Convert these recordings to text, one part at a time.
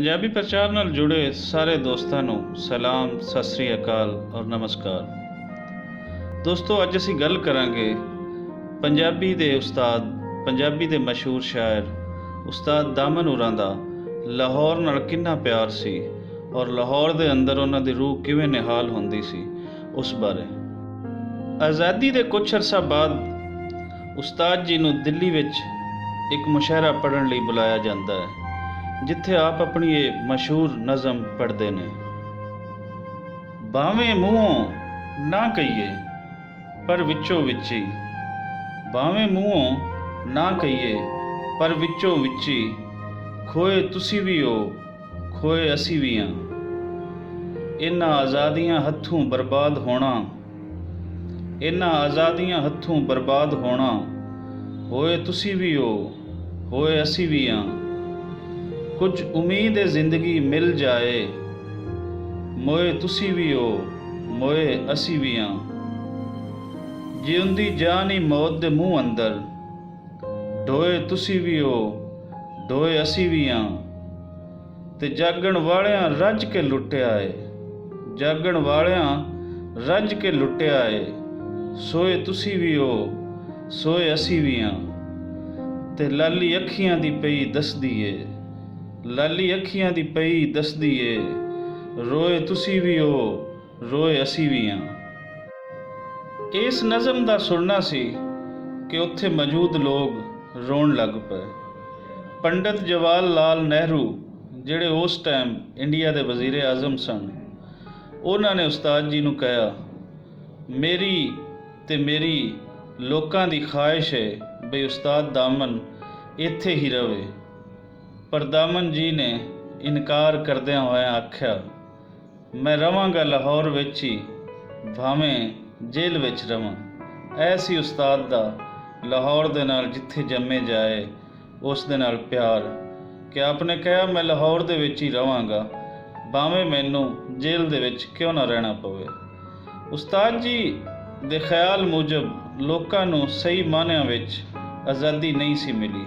ਪੰਜਾਬੀ ਪ੍ਰਚਾਰ ਨਾਲ ਜੁੜੇ ਸਾਰੇ ਦੋਸਤਾਂ ਨੂੰ ਸਲਾਮ, ਸਤਿ ਸ੍ਰੀ ਅਕਾਲ ਔਰ ਨਮਸਕਾਰ। ਦੋਸਤੋ, ਅੱਜ ਅਸੀਂ ਗੱਲ ਕਰਾਂਗੇ ਪੰਜਾਬੀ ਦੇ ਉਸਤਾਦ, ਪੰਜਾਬੀ ਦੇ ਮਸ਼ਹੂਰ ਸ਼ਾਇਰ ਉਸਤਾਦ ਦਾਮਨ ਹੋਰਾਂ ਦਾ ਲਾਹੌਰ ਨਾਲ ਕਿੰਨਾ ਪਿਆਰ ਸੀ ਔਰ ਲਾਹੌਰ ਦੇ ਅੰਦਰ ਉਹਨਾਂ ਦੀ ਰੂਹ ਕਿਵੇਂ ਨਿਹਾਲ ਹੁੰਦੀ ਸੀ, ਉਸ ਬਾਰੇ। ਆਜ਼ਾਦੀ ਦੇ ਕੁਝ ਅਰਸਾ ਬਾਅਦ ਉਸਤਾਦ ਜੀ ਨੂੰ ਦਿੱਲੀ ਵਿੱਚ ਇੱਕ ਮੁਸ਼ਾਇਰਾ ਪੜ੍ਹਨ ਲਈ ਬੁਲਾਇਆ ਜਾਂਦਾ ਹੈ, ਜਿੱਥੇ ਆਪ ਆਪਣੀ ਇਹ ਮਸ਼ਹੂਰ ਨਜ਼ਮ ਪੜ੍ਹਦੇ ਨੇ। ਭਾਵੇਂ ਮੂੰਹੋਂ ਨਾ ਕਹੀਏ ਪਰ ਵਿੱਚੋਂ ਵਿੱਚੀ, ਭਾਵੇਂ ਮੂੰਹੋਂ ਨਾ ਕਹੀਏ ਪਰ ਵਿੱਚੋਂ ਵਿੱਚੀ, ਖੋਏ ਤੁਸੀਂ ਵੀ ਹੋ ਖੋਏ ਅਸੀਂ ਵੀ ਹਾਂ। ਇਹਨਾਂ ਆਜ਼ਾਦੀਆਂ ਹੱਥੋਂ ਬਰਬਾਦ ਹੋਣਾ, ਇਹਨਾਂ ਆਜ਼ਾਦੀਆਂ ਹੱਥੋਂ ਬਰਬਾਦ ਹੋਣਾ, ਹੋਏ ਤੁਸੀਂ ਵੀ ਹੋ ਹੋਏ ਅਸੀਂ ਵੀ ਹਾਂ। ਕੁਝ ਉਮੀਦ ਹੈ ਜ਼ਿੰਦਗੀ ਮਿਲ ਜਾਏ, ਮੋਏ ਤੁਸੀਂ ਵੀ ਹੋ ਮੋਏ ਅਸੀਂ ਵੀ ਹਾਂ। ਜਿਉਂਦੀ ਜਾਨ ਹੀ ਮੌਤ ਦੇ ਮੂੰਹ ਅੰਦਰ, ਢੋਏ ਤੁਸੀਂ ਵੀ ਹੋ ਢੋਏ ਅਸੀਂ ਵੀ ਹਾਂ। ਤੇ ਜਾਗਣ ਵਾਲਿਆਂ ਰੱਜ ਕੇ ਲੁੱਟਿਆ ਏ, ਜਾਗਣ ਵਾਲਿਆਂ ਰੱਜ ਕੇ ਲੁੱਟਿਆ ਏ। ਸੋਏ ਤੁਸੀਂ ਵੀ ਹੋ ਸੋਏ ਅਸੀਂ ਵੀ ਹਾਂ। ਤੇ ਲਾਲੀ ਅੱਖੀਆਂ ਦੀ ਪਈ ਦੱਸਦੀ ਏ, ਲਾਲੀ ਅੱਖੀਆਂ ਦੀ ਪਈ ਦੱਸਦੀ ਏ, ਰੋਏ ਤੁਸੀਂ ਵੀ ਹੋ ਰੋਏ ਅਸੀਂ ਵੀ ਹਾਂ। ਇਸ ਨਜ਼ਮ ਦਾ ਸੁਣਨਾ ਸੀ ਕਿ ਉੱਥੇ ਮੌਜੂਦ ਲੋਕ ਰੋਣ ਲੱਗ ਪਏ। ਪੰਡਿਤ ਜਵਾਹਰ ਲਾਲ ਨਹਿਰੂ, ਜਿਹੜੇ ਉਸ ਟਾਈਮ ਇੰਡੀਆ ਦੇ ਵਜ਼ੀਰ ਆਜ਼ਮ ਸਨ, ਉਹਨਾਂ ਨੇ ਉਸਤਾਦ ਜੀ ਨੂੰ ਕਿਹਾ, ਮੇਰੀ ਤੇ ਮੇਰੀ ਲੋਕਾਂ ਦੀ ਖਾਹਿਸ਼ ਹੈ ਬਈ ਉਸਤਾਦ ਦਾਮਨ ਇੱਥੇ ਹੀ ਰਵੇ। ਪਰ ਦਾਮਨ ਜੀ ਨੇ ਇਨਕਾਰ ਕਰਦਿਆਂ ਹੋਇਆਂ ਆਖਿਆ, ਮੈਂ ਰਵਾਂਗਾ ਲਾਹੌਰ ਵਿੱਚ ਹੀ, ਭਾਵੇਂ ਜੇਲ੍ਹ ਵਿੱਚ ਰਵਾਂ। ਐਸੀ ਉਸਤਾਦ ਦਾ ਲਾਹੌਰ ਦੇ ਨਾਲ ਜਿੱਥੇ ਜੰਮੇ ਜਾਏ ਉਸ ਦੇ ਨਾਲ ਪਿਆਰ, ਕਿ ਆਪਨੇ ਕਿਹਾ ਮੈਂ ਲਾਹੌਰ ਦੇ ਵਿੱਚ ਹੀ ਰਵਾਂਗਾ, ਭਾਵੇਂ ਮੈਨੂੰ ਜੇਲ੍ਹ ਦੇ ਵਿੱਚ ਕਿਉਂ ਨਾ ਰਹਿਣਾ ਪਵੇ। ਉਸਤਾਦ ਜੀ ਦੇ ਖਿਆਲ ਮੁਜਬ ਲੋਕਾਂ ਨੂੰ ਸਹੀ ਮਾਅਨਿਆਂ ਵਿੱਚ ਆਜ਼ਾਦੀ ਨਹੀਂ ਸੀ ਮਿਲੀ,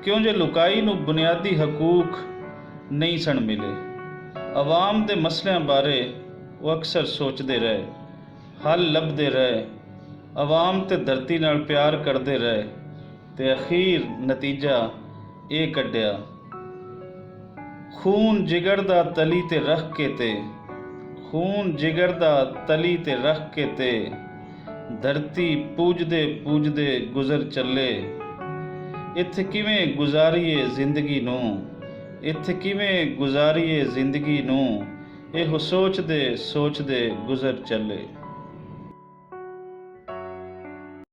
ਕਿਉਂ ਜੇ ਲੁਕਾਈ ਨੂੰ ਬੁਨਿਆਦੀ ਹਕੂਕ ਨਹੀਂ ਸਨ ਮਿਲੇ। ਆਵਾਮ ਦੇ ਮਸਲਿਆਂ ਬਾਰੇ ਉਹ ਅਕਸਰ ਸੋਚਦੇ ਰਹੇ, ਹੱਲ ਲੱਭਦੇ ਰਹੇ, ਆਵਾਮ ਤੇ ਧਰਤੀ ਨਾਲ ਪਿਆਰ ਕਰਦੇ ਰਹੇ, ਤੇ ਅਖੀਰ ਨਤੀਜਾ ਇਹ ਕੱਢਿਆ, ਖੂਨ ਜਿਗਰ ਦਾ ਤਲੀ ਤੇ ਰੱਖ ਕੇ ਤੇ, ਖੂਨ ਜਿਗਰ ਦਾ ਤਲੀ ਤੇ ਰੱਖ ਕੇ ਤੇ, ਧਰਤੀ ਪੂਜਦੇ ਪੂਜਦੇ ਗੁਜ਼ਰ ਚੱਲੇ। ਇੱਥੇ ਕਿਵੇਂ ਗੁਜ਼ਾਰੀਏ ਜ਼ਿੰਦਗੀ ਨੂੰ, ਇੱਥੇ ਕਿਵੇਂ ਗੁਜ਼ਾਰੀਏ ਜ਼ਿੰਦਗੀ ਨੂੰ, ਇਹੋ ਸੋਚਦੇ ਸੋਚਦੇ ਗੁਜ਼ਰ ਚੱਲੇ।